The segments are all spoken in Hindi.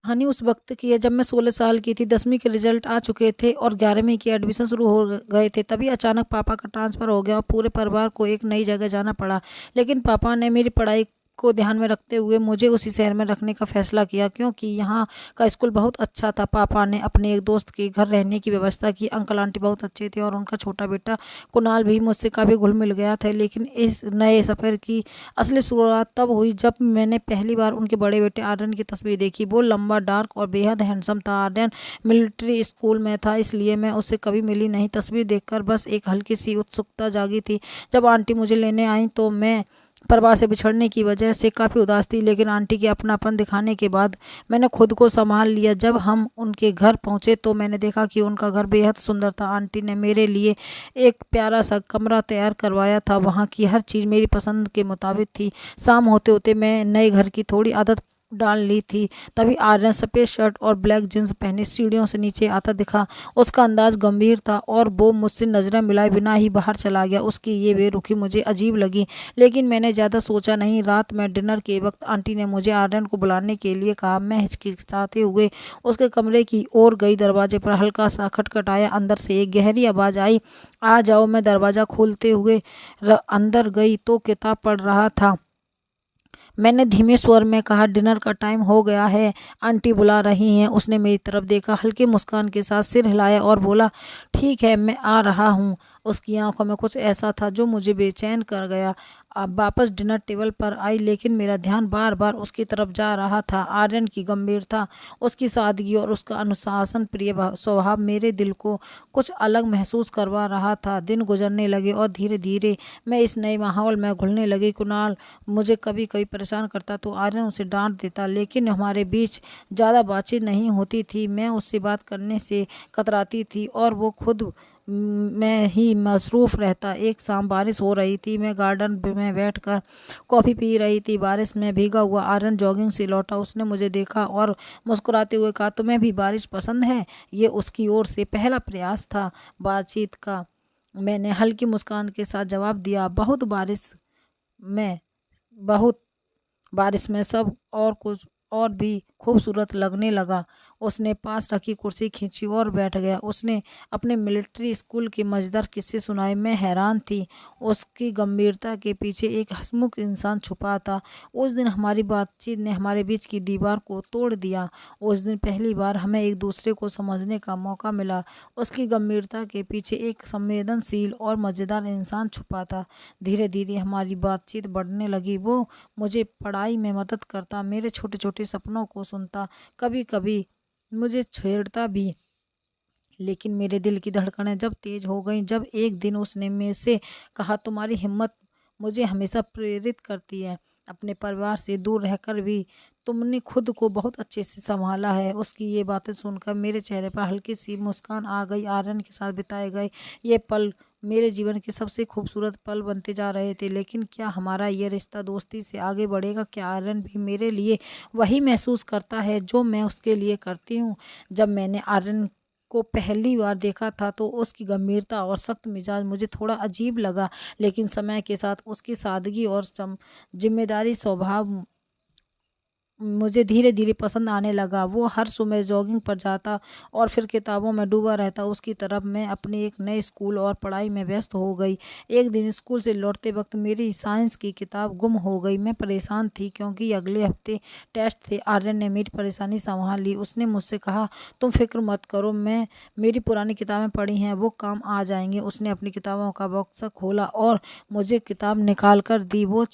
कहानी उस वक्त की है जब मैं 16 साल की थी। 10वीं के रिजल्ट आ चुके थे और 11वीं के एडमिशन शुरू हो गए थे। तभी अचानक पापा का ट्रांसफ़र हो गया और पूरे परिवार को एक नई जगह जाना पड़ा। लेकिन पापा ने मेरी पढ़ाई को ध्यान में रखते हुए मुझे उसी शहर में रखने का फैसला किया, क्योंकि यहाँ का स्कूल बहुत अच्छा था। पापा ने अपने एक दोस्त के घर रहने की व्यवस्था की। अंकल आंटी बहुत अच्छे थे और उनका छोटा बेटा कुणाल भी मुझसे काफ़ी घुल मिल गया था। लेकिन इस नए सफ़र की असली शुरुआत तब हुई जब मैंने पहली बार उनके बड़े बेटे आर्यन की तस्वीर देखी। वो लंबा, डार्क और बेहद हैंडसम था। आर्यन मिलिट्री स्कूल में था, इसलिए मैं उससे कभी मिली नहीं। तस्वीर देखकर बस एक हल्की सी उत्सुकता जागी थी। जब आंटी मुझे लेने आई तो मैं परिवार से बिछड़ने की वजह से काफ़ी उदास थी, लेकिन आंटी के अपनापन दिखाने के बाद मैंने खुद को संभाल लिया। जब हम उनके घर पहुंचे तो मैंने देखा कि उनका घर बेहद सुंदर था। आंटी ने मेरे लिए एक प्यारा सा कमरा तैयार करवाया था। वहाँ की हर चीज़ मेरी पसंद के मुताबिक थी। शाम होते होते मैं नए घर की थोड़ी आदत डाल ली थी। तभी आर्यन सफ़ेद शर्ट और ब्लैक जींस पहने सीढ़ियों से नीचे आता दिखा। उसका अंदाज गंभीर था और वो मुझसे नजरें मिलाए बिना ही बाहर चला गया। उसकी ये बेरुखी मुझे अजीब लगी, लेकिन मैंने ज़्यादा सोचा नहीं। रात में डिनर के वक्त आंटी ने मुझे आर्यन को बुलाने के लिए कहा। मैं हिचकिचाते हुए उसके कमरे की ओर गई। दरवाजे पर हल्का सा खटखटाया। अंदर से एक गहरी आवाज़ आई, आ जाओ। मैं दरवाज़ा खोलते हुए अंदर गई तो किताब पढ़ रहा था। मैंने धीमे स्वर में कहा, डिनर का टाइम हो गया है, आंटी बुला रही हैं। उसने मेरी तरफ देखा, हल्की मुस्कान के साथ सिर हिलाया और बोला, ठीक है, मैं आ रहा हूँ। उसकी आंखों में कुछ ऐसा था जो मुझे बेचैन कर गया। अब वापस डिनर टेबल पर आई, लेकिन मेरा ध्यान बार बार उसकी तरफ जा रहा था। आर्यन की गंभीरता, उसकी सादगी और उसका अनुशासन प्रिय स्वभाव मेरे दिल को कुछ अलग महसूस करवा रहा था। दिन गुजरने लगे और धीरे धीरे मैं इस नए माहौल में घुलने लगी। कुणाल मुझे कभी कभी परेशान करता तो आर्यन उसे डांट देता, लेकिन हमारे बीच ज़्यादा बातचीत नहीं होती थी। मैं उससे बात करने से कतराती थी और वो खुद मैं ही मसरूफ़ रहता। एक शाम बारिश हो रही थी। मैं गार्डन में बैठकर कॉफ़ी पी रही थी। बारिश में भीगा हुआ आर्यन जॉगिंग से लौटा। उसने मुझे देखा और मुस्कुराते हुए कहा, तुम्हें भी बारिश पसंद है? ये उसकी ओर से पहला प्रयास था बातचीत का। मैंने हल्की मुस्कान के साथ जवाब दिया, में बहुत बारिश में सब और कुछ और भी खूबसूरत लगने लगा। उसने पास रखी कुर्सी खींची और बैठ गया। उसने अपने मिलिट्री स्कूल के मज़ेदार किस्से सुनाए। मैं हैरान थी। उसकी गंभीरता के पीछे एक हंसमुख इंसान छुपा था। उस दिन हमारी बातचीत ने हमारे बीच की दीवार को तोड़ दिया। उस दिन पहली बार हमें एक दूसरे को समझने का मौका मिला। उसकी गंभीरता के पीछे एक संवेदनशील और मज़ेदार इंसान छुपा था। धीरे धीरे हमारी बातचीत बढ़ने लगी। वो मुझे पढ़ाई में मदद करता, मेरे छोटे छोटे सपनों को सुनता, कभी कभी मुझे छेड़ता भी। लेकिन मेरे दिल की धड़कनें जब तेज हो गईं, जब एक दिन उसने मेरे से कहा, तुम्हारी हिम्मत मुझे हमेशा प्रेरित करती है। अपने परिवार से दूर रहकर भी तुमने खुद को बहुत अच्छे से संभाला है। उसकी ये बातें सुनकर मेरे चेहरे पर हल्की सी मुस्कान आ गई। आर्यन के साथ बिताए गए ये पल मेरे जीवन के सबसे खूबसूरत पल बनते जा रहे थे। लेकिन क्या हमारा ये रिश्ता दोस्ती से आगे बढ़ेगा? क्या आर्यन भी मेरे लिए वही महसूस करता है जो मैं उसके लिए करती हूँ? जब मैंने आर्यन को पहली बार देखा था तो उसकी गंभीरता और सख्त मिजाज मुझे थोड़ा अजीब लगा, लेकिन समय के साथ उसकी सादगी और जिम्मेदारी स्वभाव मुझे धीरे धीरे पसंद आने लगा। वो हर सुबह जॉगिंग पर जाता और फिर किताबों में डूबा रहता। उसकी तरफ मैं अपने एक नए स्कूल और पढ़ाई में व्यस्त हो गई। एक दिन स्कूल से लौटते वक्त मेरी साइंस की किताब गुम हो गई। मैं परेशान थी क्योंकि अगले हफ्ते टेस्ट थे। आर्यन ने मेरी परेशानी संभाल ली। उसने मुझसे कहा, तुम फिक्र मत करो, मैं मेरी पुरानी किताबें पढ़ी हैं, वो काम आ जाएंगी। उसने अपनी किताबों का बॉक्स खोला और मुझे किताब निकाल कर दी। वो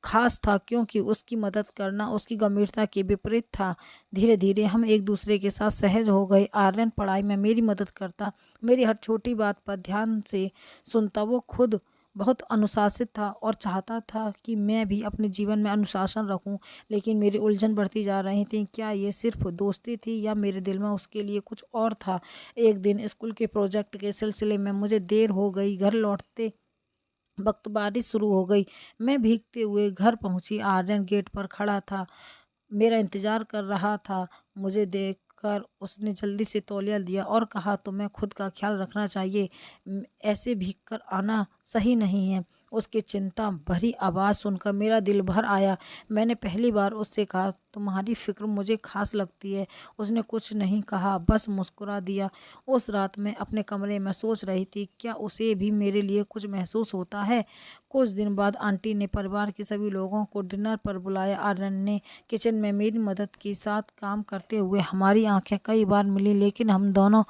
खास था क्योंकि उसकी मदद करना उसकी गंभीरता के विपरीत था। धीरे धीरे हम एक दूसरे के साथ सहज हो गए। आर्यन पढ़ाई में मेरी मदद करता, मेरी हर छोटी बात पर ध्यान से सुनता। वो खुद बहुत अनुशासित था और चाहता था कि मैं भी अपने जीवन में अनुशासन रखूं। लेकिन मेरी उलझन बढ़ती जा रही थी। क्या ये सिर्फ दोस्ती थी या मेरे दिल में उसके लिए कुछ और था? एक दिन स्कूल के प्रोजेक्ट के सिलसिले में मुझे देर हो गई। घर लौटते वक्त बारिश शुरू हो गई। मैं भीगते हुए घर पहुंची। आर्यन गेट पर खड़ा था, मेरा इंतजार कर रहा था। मुझे देखकर उसने जल्दी से तौलिया दिया और कहा, तुम्हें खुद का ख्याल रखना चाहिए, ऐसे भीग कर आना सही नहीं है। उसकी चिंता भरी आवाज़ सुनकर मेरा दिल भर आया। मैंने पहली बार उससे कहा, तुम्हारी फिक्र मुझे खास लगती है। उसने कुछ नहीं कहा, बस मुस्कुरा दिया। उस रात मैं अपने कमरे में सोच रही थी, क्या उसे भी मेरे लिए कुछ महसूस होता है। कुछ दिन बाद आंटी ने परिवार के सभी लोगों को डिनर पर बुलाया। आर्यन ने किचन में मेरी मदद के साथ काम करते हुए हमारी आंखें कई बार मिली, लेकिन हम दोनों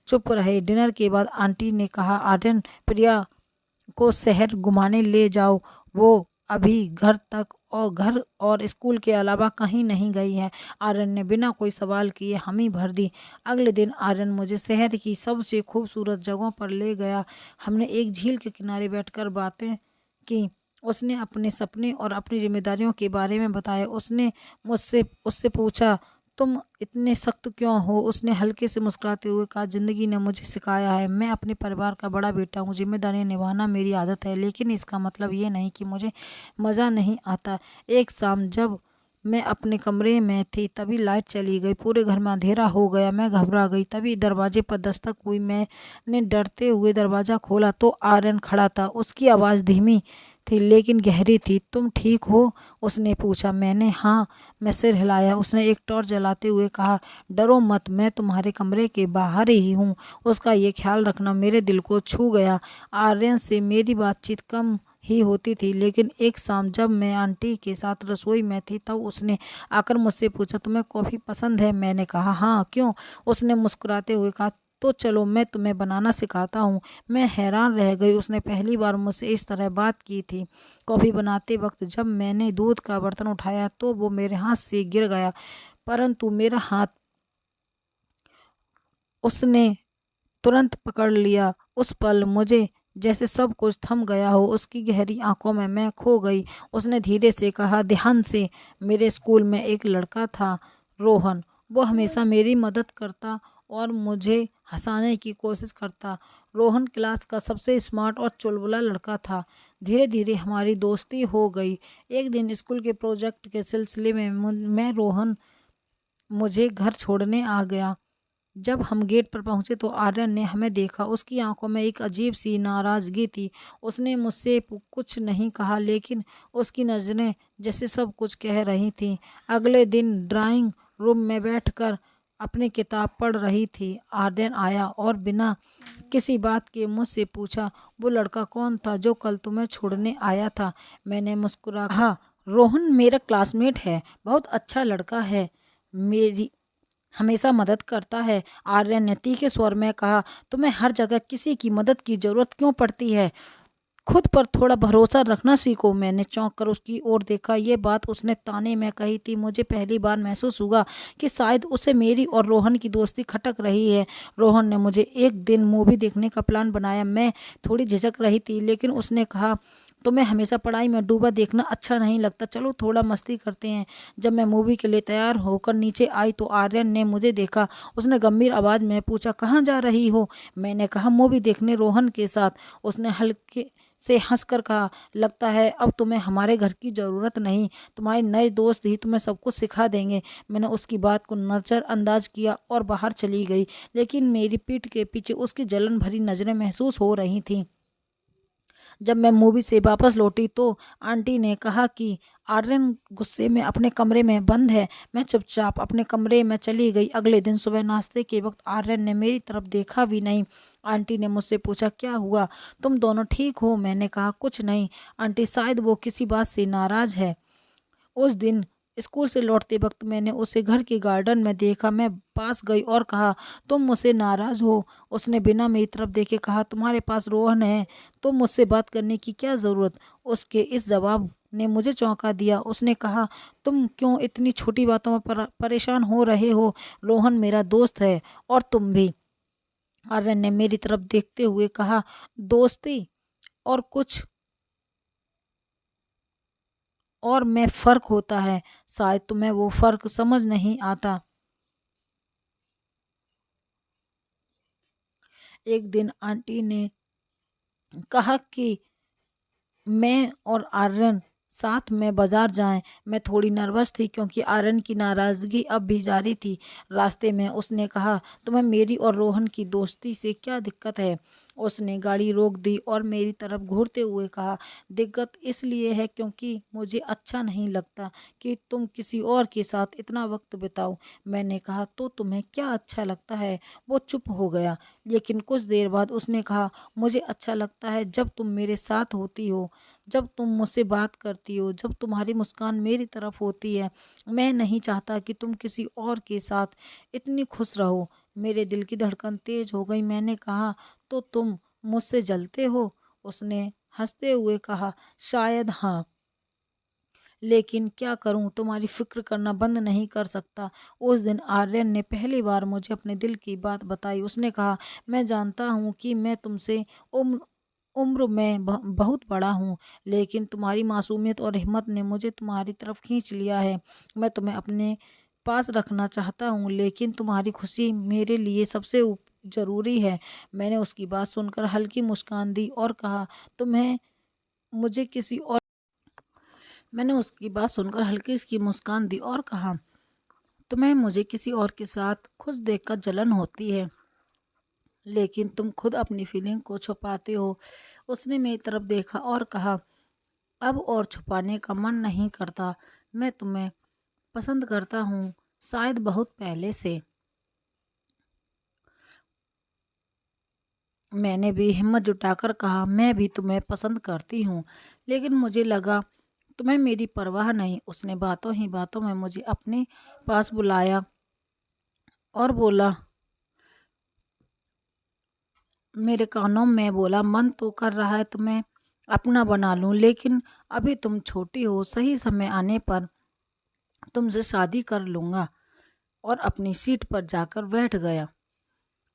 चुप रहे। डिनर के बाद आंटी ने कहा, आर्यन, प्रिया को शहर घुमाने ले जाओ। वो अभी घर और स्कूल के अलावा कहीं नहीं गई है। आर्यन ने बिना कोई सवाल किए हामी भर दी। अगले दिन आर्यन मुझे शहर की सबसे खूबसूरत जगहों पर ले गया। हमने एक झील के किनारे बैठकर बातें की। उसने अपने सपने और अपनी जिम्मेदारियों के बारे में बताया। उसने मुझसे उससे पूछा, तुम इतने सख्त क्यों हो। उसने हल्के से मुस्कुराते हुए कहा, जिंदगी ने मुझे सिखाया है। मैं अपने परिवार का बड़ा बेटा हूँ। जिम्मेदारी निभाना मेरी आदत है, लेकिन इसका मतलब ये नहीं कि मुझे मज़ा नहीं आता। एक शाम जब मैं अपने कमरे में थी, तभी लाइट चली गई। पूरे घर में अंधेरा हो गया। मैं घबरा गई। तभी दरवाजे पर दस्तक हुई। मैंने डरते हुए दरवाज़ा खोला तो आर्यन खड़ा था। उसकी आवाज़ धीमी थी लेकिन गहरी थी। तुम ठीक हो? उसने पूछा। मैं सिर हिलाया। उसने एक टॉर्च जलाते हुए कहा, डरो मत, मैं तुम्हारे कमरे के बाहर ही हूँ। उसका ये ख्याल रखना मेरे दिल को छू गया। आर्यन से मेरी बातचीत कम ही होती थी, लेकिन एक शाम जब मैं आंटी के साथ रसोई में थी, तब उसने आकर मुझसे पूछा, तुम्हें कॉफ़ी पसंद है? मैंने कहा, हाँ, क्यों? उसने मुस्कुराते हुए कहा, तो चलो मैं तुम्हें बनाना सिखाता हूँ। मैं हैरान रह गई। उसने पहली बार मुझसे इस तरह बात की थी। कॉफ़ी बनाते वक्त जब मैंने दूध का बर्तन उठाया तो वो मेरे हाथ से गिर गया, परंतु मेरा हाथ उसने तुरंत पकड़ लिया। उस पल मुझे जैसे सब कुछ थम गया हो। उसकी गहरी आंखों में मैं खो गई। उसने धीरे से कहा, ध्यान से, मेरे स्कूल में एक लड़का था, रोहन। वो हमेशा मेरी मदद करता और मुझे हंसाने की कोशिश करता। रोहन क्लास का सबसे स्मार्ट और चुलबुला लड़का था। धीरे धीरे हमारी दोस्ती हो गई। एक दिन स्कूल के प्रोजेक्ट के सिलसिले में मैं रोहन मुझे घर छोड़ने आ गया। जब हम गेट पर पहुंचे तो आर्यन ने हमें देखा। उसकी आंखों में एक अजीब सी नाराज़गी थी। उसने मुझसे कुछ नहीं कहा, लेकिन उसकी नज़रें जैसे सब कुछ कह रही थीं। अगले दिन ड्राइंग रूम में बैठकर अपनी किताब पढ़ रही थी। आर्यन आया और बिना किसी बात के मुझसे पूछा, वो लड़का कौन था जो कल तुम्हें छोड़ने आया था? मैंने मुस्कुरा कहा, रोहन मेरा क्लासमेट है, बहुत अच्छा लड़का है, मेरी हमेशा मदद करता है। आर्यन ने तीखे स्वर में कहा, तुम्हें हर जगह किसी की मदद की जरूरत क्यों पड़ती है? खुद पर थोड़ा भरोसा रखना सीखो। मैंने चौंक कर उसकी ओर देखा। ये बात उसने ताने में कही थी। मुझे पहली बार महसूस हुआ कि शायद उसे मेरी और रोहन की दोस्ती खटक रही है। रोहन ने मुझे एक दिन मूवी देखने का प्लान बनाया। मैं थोड़ी झिझक रही थी, लेकिन उसने कहा, तुम्हें हमेशा पढ़ाई में डूबा देखना अच्छा नहीं लगता, चलो थोड़ा मस्ती करते हैं। जब मैं मूवी के लिए तैयार होकर नीचे आई तो आर्यन ने मुझे देखा। उसने गंभीर आवाज़ में पूछा, कहाँ जा रही हो? मैंने कहा, मूवी देखने, रोहन के साथ। उसने हल्के से हंसकर कहा, लगता है अब तुम्हें हमारे घर की ज़रूरत नहीं, तुम्हारे नए दोस्त ही तुम्हें सब कुछ सिखा देंगे। मैंने उसकी बात को नज़रअंदाज किया और बाहर चली गई, लेकिन मेरी पीठ के पीछे उसकी जलन भरी नज़रें महसूस हो रही थीं। जब मैं मूवी से वापस लौटी तो आंटी ने कहा कि आर्यन गुस्से में अपने कमरे में बंद है। मैं चुपचाप अपने कमरे में चली गई। अगले दिन सुबह नाश्ते के वक्त आर्यन ने मेरी तरफ देखा भी नहीं। आंटी ने मुझसे पूछा, क्या हुआ, तुम दोनों ठीक हो? मैंने कहा, कुछ नहीं आंटी, शायद वो किसी बात से नाराज है। उस दिन स्कूल से लौटते वक्त मैंने उसे घर के गार्डन में देखा। मैं पास गई और कहा, तुम मुझसे नाराज हो? उसने बिना मेरी तरफ देखे कहा, तुम्हारे पास रोहन है तो मुझसे बात करने की क्या ज़रूरत? उसके इस जवाब ने मुझे चौंका दिया। उसने कहा, तुम क्यों इतनी छोटी बातों में परेशान हो रहे हो? रोहन मेरा दोस्त है और तुम भी। आर्यन ने मेरी तरफ देखते हुए कहा, दोस्ती और कुछ और में फ़र्क होता है, शायद तुम्हें वो फ़र्क समझ नहीं आता। एक दिन आंटी ने कहा कि मैं और आर्यन साथ में बाजार जाएं। मैं थोड़ी नर्वस थी क्योंकि आर्यन की नाराज़गी अब भी जारी थी। रास्ते में उसने कहा, तुम्हें मेरी और रोहन की दोस्ती से क्या दिक्कत है? उसने गाड़ी रोक दी और मेरी तरफ घूरते हुए कहा, दिक्कत इसलिए है क्योंकि मुझे अच्छा नहीं लगता कि तुम किसी और के साथ इतना वक्त बिताओ। मैंने कहा, तो तुम्हें क्या अच्छा लगता है? वो चुप हो गया, लेकिन कुछ देर बाद उसने कहा, मुझे अच्छा लगता है जब तुम मेरे साथ होती हो, जब तुम मुझसे बात करती हो, जब तुम्हारी मुस्कान मेरी तरफ होती है। मैं नहीं चाहता कि तुम किसी और के साथ इतनी खुश रहो। मेरे दिल की धड़कन तेज हो गई। मैंने कहा, तो तुम मुझसे जलते हो? उसने हंसते हुए कहा, शायद हाँ, लेकिन क्या करूं, तुम्हारी फिक्र करना बंद नहीं कर सकता। उस दिन आर्यन ने पहली बार मुझे अपने दिल की बात बताई। उसने कहा, मैं जानता हूं कि मैं तुमसे उम्र उम्र में बहुत बड़ा हूँ, लेकिन तुम्हारी मासूमियत और हिम्मत ने मुझे तुम्हारी तरफ खींच लिया है। मैं तुम्हें अपने पास रखना चाहता हूँ, लेकिन तुम्हारी खुशी मेरे लिए सबसे जरूरी है। मैंने उसकी बात सुनकर हल्की मुस्कान दी और कहा, तुम्हें मुझे किसी और मैंने उसकी बात सुनकर हल्की सी मुस्कान दी और कहा, तुम्हें मुझे किसी और के साथ खुश देखकर जलन होती है, लेकिन तुम खुद अपनी फीलिंग को छुपाते हो। उसने मेरी तरफ देखा और कहा, अब और छुपाने का मन नहीं करता। मैं तुम्हें पसंद करता हूँ, शायद बहुत पहले से। मैंने भी हिम्मत जुटाकर कहा, मैं भी तुम्हें पसंद करती हूँ, लेकिन मुझे लगा तुम्हें मेरी परवाह नहीं। उसने बातों ही बातों में मुझे अपने पास बुलाया और बोला, मेरे कानों में बोला, मन तो कर रहा है तुम्हें अपना बना लूं, लेकिन अभी तुम छोटी हो, सही समय आने पर तुमसे शादी कर लूंगा। और अपनी सीट पर जाकर बैठ गया।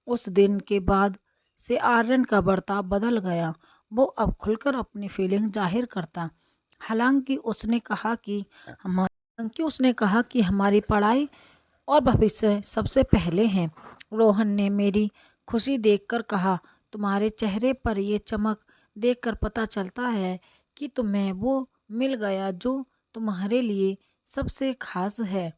उस दिन के बाद से आर्यन का बर्ताव बदल गया। वो अब खुलकर अपनी फीलिंग जाहिर करता। हालांकि उसने कहा कि हमारी पढ़ाई और भविष्य सबसे पहले हैं। रोहन ने मेरी खुशी देखकर कहा, तुम्हारे चेहरे पर ये चमक देखकर पता चलता है कि तुम्हें वो मिल गया जो तुम्हारे लिए सबसे खास है।